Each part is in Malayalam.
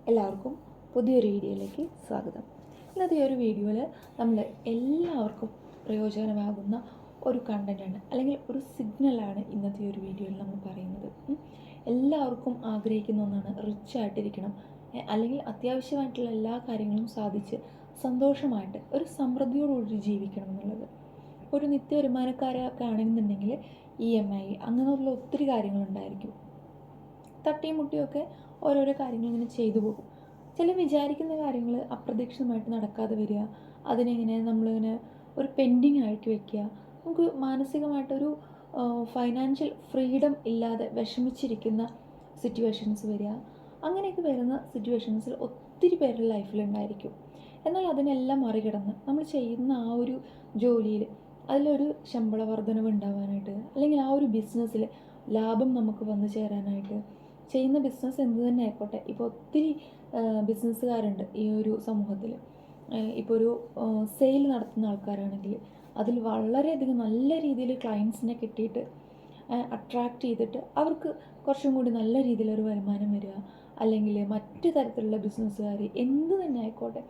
എല്ലാവർക്കും പുതിയൊരു വീഡിയോയിലേക്ക് സ്വാഗതം. ഇന്നത്തെ ഈ ഒരു വീഡിയോയിൽ നമ്മൾ എല്ലാവർക്കും പ്രയോജനമാകുന്ന ഒരു കണ്ടൻ്റാണ് അല്ലെങ്കിൽ ഒരു സിഗ്നലാണ് ഇന്നത്തെ ഒരു വീഡിയോയിൽ നമ്മൾ പറയുന്നത്. എല്ലാവർക്കും ആഗ്രഹിക്കുന്ന ഒന്നാണ് റിച്ച് ആയിട്ടിരിക്കണം, അല്ലെങ്കിൽ അത്യാവശ്യമായിട്ടുള്ള എല്ലാ കാര്യങ്ങളും സാധിച്ച് സന്തോഷമായിട്ട് ഒരു സമൃദ്ധിയോടുകൂടി ജീവിക്കണം എന്നുള്ളത്. ഒരു നിത്യ വരുമാനക്കാരൊക്കെ ആണെന്നുണ്ടെങ്കിൽ EMI അങ്ങനെയുള്ള ഒത്തിരി കാര്യങ്ങളുണ്ടായിരിക്കും. തട്ടിയും മുട്ടിയൊക്കെ ഓരോരോ കാര്യങ്ങൾ ഇങ്ങനെ ചെയ്തു പോകും. ചില വിചാരിക്കുന്ന കാര്യങ്ങൾ അപ്രതീക്ഷിതമായിട്ട് നടക്കാതെ വരിക, അതിനെങ്ങനെ നമ്മളിങ്ങനെ ഒരു പെൻഡിങ് ആയിട്ട് വയ്ക്കുക, നമുക്ക് മാനസികമായിട്ടൊരു ഫൈനാൻഷ്യൽ ഫ്രീഡം ഇല്ലാതെ വിഷമിച്ചിരിക്കുന്ന സിറ്റുവേഷൻസ് വരിക. അങ്ങനെയൊക്കെ വരുന്ന സിറ്റുവേഷൻസിൽ ഒത്തിരി പേരുടെ ലൈഫിലുണ്ടായിരിക്കും. എന്നാൽ അതിനെല്ലാം മറികടന്ന് നമ്മൾ ചെയ്യുന്ന ആ ഒരു ജോലിയിൽ അതിലൊരു ശമ്പള വർധനവ് ഉണ്ടാവാനായിട്ട്, അല്ലെങ്കിൽ ആ ഒരു ബിസിനസ്സിൽ ലാഭം നമുക്ക് വന്നു ചേരാനായിട്ട്, ചെയ്യുന്ന ബിസിനസ് എന്ത് തന്നെ ആയിക്കോട്ടെ. ഇപ്പോൾ ഒത്തിരി ബിസിനസ്സുകാരുണ്ട് ഈ ഒരു സമൂഹത്തിൽ. ഇപ്പോൾ ഒരു സെയിൽ നടത്തുന്ന ആൾക്കാരാണെങ്കിൽ അതിൽ വളരെയധികം നല്ല രീതിയിൽ ക്ലയൻസിനെ കിട്ടിയിട്ട് അട്രാക്റ്റ് ചെയ്തിട്ട് അവർക്ക് കുറച്ചും കൂടി നല്ല രീതിയിലൊരു വരുമാനം വരിക, അല്ലെങ്കിൽ മറ്റു തരത്തിലുള്ള ബിസിനസ്സുകാർ എന്ത് തന്നെ ആയിക്കോട്ടെ,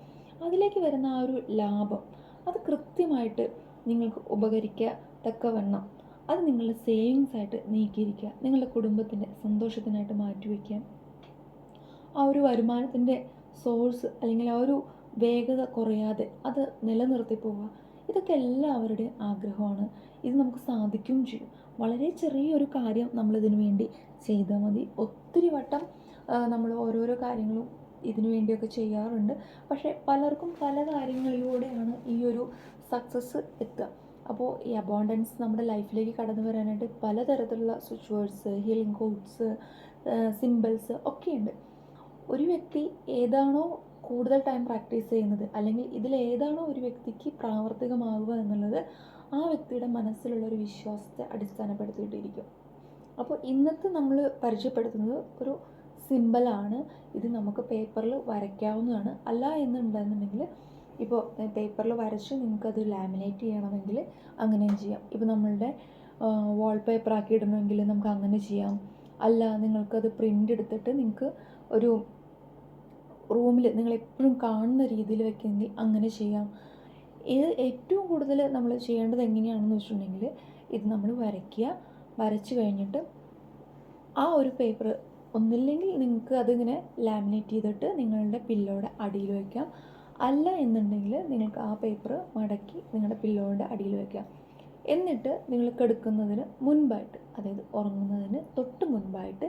അതിലേക്ക് വരുന്ന ആ ഒരു ലാഭം അത് കൃത്യമായിട്ട് നിങ്ങൾക്ക് ഉപകരിക്കത്തക്കവണ്ണം അത് നിങ്ങളുടെ സേവിങ്സ് ആയിട്ട് നീക്കിയിരിക്കുക, നിങ്ങളുടെ കുടുംബത്തിൻ്റെ സന്തോഷത്തിനായിട്ട് മാറ്റിവെക്കുക. ആ ഒരു വരുമാനത്തിൻ്റെ സോഴ്സ് അല്ലെങ്കിൽ ആ ഒരു വേഗത കുറയാതെ അത് നിലനിർത്തി പോവുക. ഇതൊക്കെ എല്ലാവരുടെയും ആഗ്രഹമാണ്. ഇത് നമുക്ക് സാധിക്കുകയും ചെയ്യും. വളരെ ചെറിയൊരു കാര്യം നമ്മളിതിനു വേണ്ടി ചെയ്താൽ മതി. ഒത്തിരി വട്ടം നമ്മൾ ഓരോരോ കാര്യങ്ങളും ഇതിനു വേണ്ടിയൊക്കെ ചെയ്യാറുണ്ട്. പക്ഷേ പലർക്കും പല കാര്യങ്ങളിലൂടെയാണ് ഈ ഒരു സക്സസ് എത്തുക. അപ്പോൾ ഈ അബോണ്ടൻസ് നമ്മുടെ ലൈഫിലേക്ക് കടന്നു വരാനായിട്ട് പലതരത്തിലുള്ള switch words, healing codes, symbols ഒക്കെയുണ്ട്. ഒരു വ്യക്തി ഏതാണോ കൂടുതൽ ടൈം പ്രാക്ടീസ് ചെയ്യുന്നത്, അല്ലെങ്കിൽ ഇതിലേതാണോ ഒരു വ്യക്തിക്ക് പ്രാവർത്തികമാവുക എന്നുള്ളത് ആ വ്യക്തിയുടെ മനസ്സിലുള്ളൊരു വിശ്വാസത്തെ അടിസ്ഥാനപ്പെടുത്തിയിട്ടിരിക്കും. അപ്പോൾ ഇന്നത്തെ നമ്മൾ പരിചയപ്പെടുത്തുന്നത് ഒരു സിമ്പിളാണ്. ഇത് നമുക്ക് പേപ്പറിൽ വരയ്ക്കാവുന്നതാണ്. അല്ല എന്നുണ്ടെന്നുണ്ടെങ്കിൽ ഇപ്പോൾ പേപ്പറിൽ വരച്ച് നിങ്ങൾക്കത് ലാമിനേറ്റ് ചെയ്യണമെങ്കിൽ അങ്ങനെയും ചെയ്യാം. ഇപ്പോൾ നമ്മളുടെ വാൾപേപ്പർ ആക്കി ഇടണമെങ്കിൽ നമുക്ക് അങ്ങനെ ചെയ്യാം. അല്ല നിങ്ങൾക്കത് പ്രിൻ്റ് എടുത്തിട്ട് നിങ്ങൾക്ക് ഒരു റൂമിൽ നിങ്ങളെപ്പോഴും കാണുന്ന രീതിയിൽ വെക്കുമെങ്കിൽ അങ്ങനെ ചെയ്യാം. ഇത് ഏറ്റവും കൂടുതൽ നമ്മൾ ചെയ്യേണ്ടത് എങ്ങനെയാണെന്ന് വെച്ചിട്ടുണ്ടെങ്കിൽ, ഇത് നമ്മൾ വരച്ച് കഴിഞ്ഞിട്ട് ആ ഒരു പേപ്പർ ഒന്നില്ലെങ്കിൽ നിങ്ങൾക്ക് അതിങ്ങനെ ലാമിനേറ്റ് ചെയ്തിട്ട് നിങ്ങളുടെ പില്ലോയുടെ അടിയിൽ വയ്ക്കാം. അല്ല എന്നുണ്ടെങ്കിൽ നിങ്ങൾക്ക് ആ പേപ്പർ മടക്കി നിങ്ങളുടെ പില്ലോയുടെ അടിയിൽ വയ്ക്കാം. എന്നിട്ട് നിങ്ങൾ കിടക്കുന്നതിന് മുൻപായിട്ട്, അതായത് ഉറങ്ങുന്നതിന് തൊട്ട് മുൻപായിട്ട്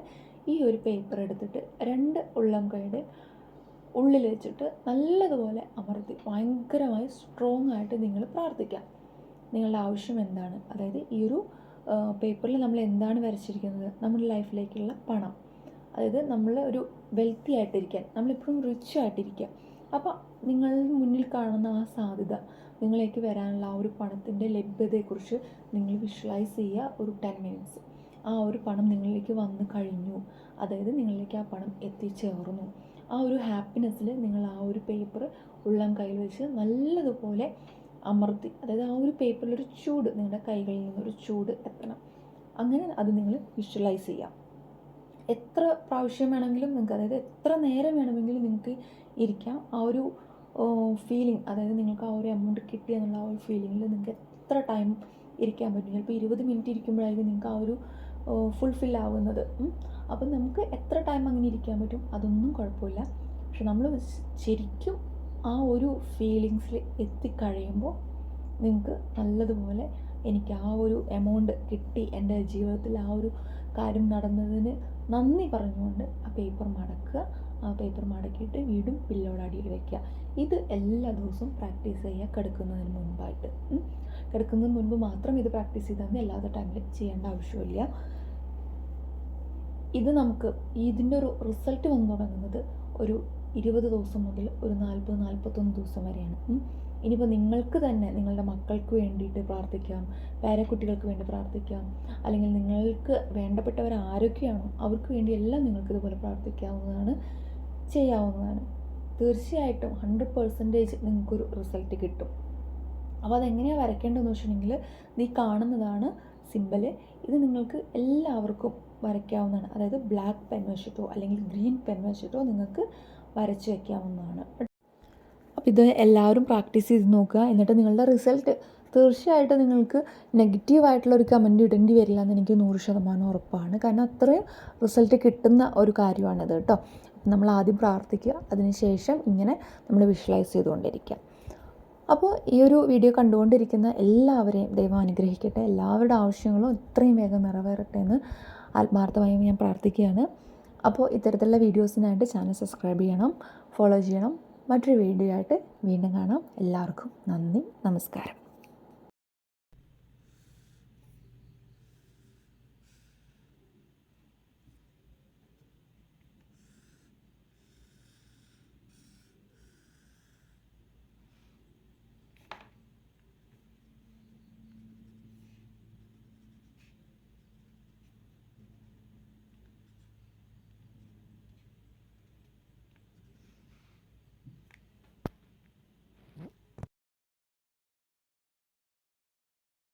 ഈ ഒരു പേപ്പർ എടുത്തിട്ട് 2 ഉള്ളം കൈയുടെ ഉള്ളിൽ വെച്ചിട്ട് നല്ലതുപോലെ അമർത്തി ഭയങ്കരമായി സ്ട്രോങ് ആയിട്ട് നിങ്ങൾ പ്രാർത്ഥിക്കാം. നിങ്ങളുടെ ആവശ്യം എന്താണ്, അതായത് ഈ ഒരു പേപ്പറിൽ നമ്മൾ എന്താണ് വരച്ചിരിക്കുന്നത്, നമ്മുടെ ലൈഫിലേക്കുള്ള പണം, അതായത് നമ്മൾ ഒരു വെൽത്തി ആയിട്ടിരിക്കാൻ, നമ്മളെപ്പോഴും റിച്ച് ആയിട്ടിരിക്കുക. അപ്പോൾ നിങ്ങൾ മുന്നിൽ കാണുന്ന ആ സാധ്യത, നിങ്ങളിലേക്ക് വരാനുള്ള ആ ഒരു പണത്തിൻ്റെ ലഭ്യതയെക്കുറിച്ച് നിങ്ങൾ വിഷ്വലൈസ് ചെയ്യുക. ഒരു 10 മിനിറ്റ്സ് ആ ഒരു പണം നിങ്ങളിലേക്ക് വന്നു കഴിഞ്ഞു, അതായത് നിങ്ങളിലേക്ക് ആ പണം എത്തിച്ചേർന്നു. ആ ഒരു ഹാപ്പിനെസ്സിൽ നിങ്ങൾ ആ ഒരു പേപ്പർ ഉള്ളം കയ്യിൽ വെച്ച് നല്ലതുപോലെ അമർത്തി, അതായത് ആ ഒരു പേപ്പറിലൊരു ചൂട്, നിങ്ങളുടെ കൈകളിൽ നിന്നൊരു ചൂട് എത്തണം. അങ്ങനെ അത് നിങ്ങൾ വിഷ്വലൈസ് ചെയ്യാം. എത്ര പ്രാവശ്യം വേണമെങ്കിലും നിങ്ങൾക്ക്, അതായത് എത്ര നേരം വേണമെങ്കിലും നിങ്ങൾക്ക് ഇരിക്കാം. ആ ഒരു ഫീലിംഗ്, അതായത് നിങ്ങൾക്ക് ആ ഒരു എമൗണ്ട് കിട്ടി എന്നുള്ള ആ ഒരു ഫീലിങ്ങിൽ നിങ്ങൾക്ക് എത്ര ടൈം ഇരിക്കാൻ പറ്റും. ചിലപ്പോൾ 20 മിനിറ്റ് ഇരിക്കുമ്പോഴായിരിക്കും നിങ്ങൾക്ക് ആ ഒരു ഫുൾഫിൽ ആവുന്നത്. അപ്പം നമുക്ക് എത്ര ടൈം അങ്ങനെ ഇരിക്കാൻ പറ്റും, അതൊന്നും കുഴപ്പമില്ല. പക്ഷെ നമ്മൾ ശരിക്കും ആ ഒരു ഫീലിങ്സിൽ എത്തിക്കഴിയുമ്പോൾ നിങ്ങൾക്ക് നല്ലതുപോലെ എനിക്ക് ആ ഒരു എമൗണ്ട് കിട്ടി, എൻ്റെ ജീവിതത്തിൽ ആ ഒരു കാര്യം നടന്നതിന് നന്ദി പറഞ്ഞുകൊണ്ട് ആ പേപ്പർ മടക്കുക. ആ പേപ്പർ മടക്കിയിട്ട് വീണ്ടും പില്ലോയുടെ അടിയിൽ വയ്ക്കുക. ഇത് എല്ലാ ദിവസവും പ്രാക്ടീസ് ചെയ്യുക കിടക്കുന്നതിന് മുൻപായിട്ട്. കിടക്കുന്നതിന് മുൻപ് മാത്രം ഇത് പ്രാക്ടീസ് ചെയ്താൽ മതി, അല്ലാത്ത ടൈമിൽ ചെയ്യേണ്ട ആവശ്യമില്ല. ഇത് നമുക്ക് ഇതിൻ്റെ ഒരു റിസൾട്ട് വന്നു തുടങ്ങുന്നത് ഒരു 20 ദിവസം മുതൽ ഒരു 40-41 ദിവസം വരെയാണ്. ഇനിയിപ്പോൾ നിങ്ങൾക്ക് തന്നെ നിങ്ങളുടെ മക്കൾക്ക് വേണ്ടിയിട്ട് പ്രാർത്ഥിക്കാം, പേരക്കുട്ടികൾക്ക് വേണ്ടി പ്രാർത്ഥിക്കാം, അല്ലെങ്കിൽ നിങ്ങൾക്ക് വേണ്ടപ്പെട്ടവർ ആരൊക്കെയാണോ അവർക്ക് വേണ്ടി എല്ലാം നിങ്ങൾക്ക് ഇതുപോലെ പ്രാർത്ഥിക്കാവുന്നതാണ്, ചെയ്യാവുന്നതാണ്. തീർച്ചയായിട്ടും 100% നിങ്ങൾക്കൊരു റിസൾട്ട് കിട്ടും. അപ്പോൾ അതെങ്ങനെയാണ് വരയ്ക്കേണ്ടതെന്ന് വെച്ചിട്ടുണ്ടെങ്കിൽ, നീ കാണുന്നതാണ് സിമ്പിൾ. ഇത് നിങ്ങൾക്ക് എല്ലാവർക്കും വരയ്ക്കാവുന്നതാണ്. അതായത് ബ്ലാക്ക് പെൻ വെച്ചിട്ടോ അല്ലെങ്കിൽ ഗ്രീൻ പെൻ വെച്ചിട്ടോ നിങ്ങൾക്ക് വരച്ച് വയ്ക്കാവുന്നതാണ്. അപ്പോൾ ഇത് എല്ലാവരും പ്രാക്ടീസ് ചെയ്ത് നോക്കുക. എന്നിട്ട് നിങ്ങളുടെ റിസൾട്ട് തീർച്ചയായിട്ടും നിങ്ങൾക്ക് നെഗറ്റീവായിട്ടുള്ളൊരു കമൻറ്റ് ഇടേണ്ടി വരില്ല എന്ന് എനിക്ക് 100% ഉറപ്പാണ്. കാരണം അത്രയും റിസൾട്ട് കിട്ടുന്ന ഒരു കാര്യമാണിത് കേട്ടോ. നമ്മൾ ആദ്യം പ്രാർത്ഥിക്കുക, അതിനുശേഷം ഇങ്ങനെ നമ്മൾ വിഷ്വലൈസ് ചെയ്തുകൊണ്ടിരിക്കുക. അപ്പോൾ ഈ ഒരു വീഡിയോ കണ്ടുകൊണ്ടിരിക്കുന്ന എല്ലാവരെയും ദൈവം അനുഗ്രഹിക്കട്ടെ. എല്ലാവരുടെ ആവശ്യങ്ങളും എത്രയും വേഗം നിറവേറട്ടെ എന്ന് ആത്മാർത്ഥമായും ഞാൻ പ്രാർത്ഥിക്കുകയാണ്. അപ്പോൾ ഇത്തരത്തിലുള്ള വീഡിയോസിനായിട്ട് ചാനൽ സബ്സ്ക്രൈബ് ചെയ്യണം, ഫോളോ ചെയ്യണം. മറ്റൊരു വീഡിയോ ആയിട്ട് വീണ്ടും കാണാം. എല്ലാവർക്കും നന്ദി, നമസ്കാരം.